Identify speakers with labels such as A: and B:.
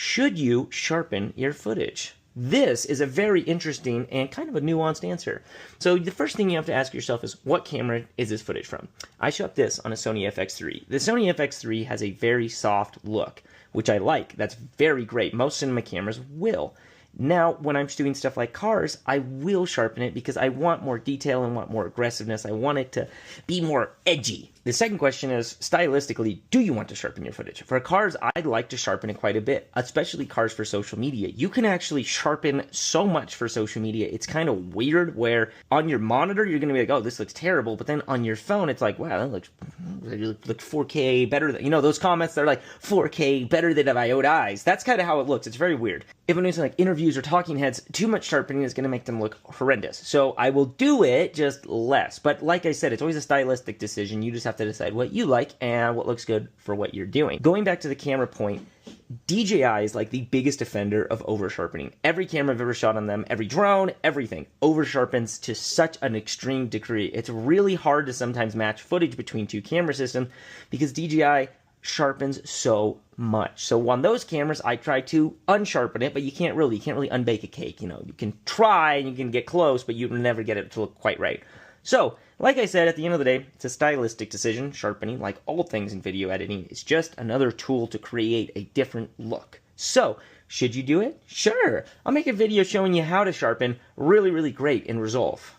A: should you sharpen your footage? This is a very interesting and kind of a nuanced answer. So the first thing you have to ask yourself is, what camera is this footage from? I shot this on a Sony FX3. The Sony FX3 has a very soft look, which I like. That's very great. Most cinema cameras will. Now, when I'm doing stuff like cars, I will sharpen it because I want more detail and want more aggressiveness. I want it to be more edgy. The second question is, stylistically, do you want to sharpen your footage? For cars, I'd like to sharpen it quite a bit, especially cars for social media. You can actually sharpen so much for social media. It's kind of weird where on your monitor, you're going to be like, oh, this looks terrible. But then on your phone, it's like, wow, that looks 4K better than, those comments that are like 4K better than my own eyes. That's kind of how it looks. It's very weird. If I'm doing like interviews or talking heads, too much sharpening is going to make them look horrendous. So I will do it, just less. But like I said, it's always a stylistic decision. You just have to decide what you like and what looks good for what you're doing. Going back to the camera point, DJI is like the biggest offender of over sharpening. Every camera I've ever shot on them, every drone, everything over sharpens to such an extreme degree. It's really hard to sometimes match footage between two camera systems because DJI sharpens so much. So on those cameras, I try to unsharpen it, but you can't really unbake a cake. You can try and you can get close, but you will never get it to look quite right. So, like I said, at the end of the day, it's a stylistic decision. Sharpening, like all things in video editing, is just another tool to create a different look. So, should you do it? Sure. I'll make a video showing you how to sharpen really, really great in Resolve.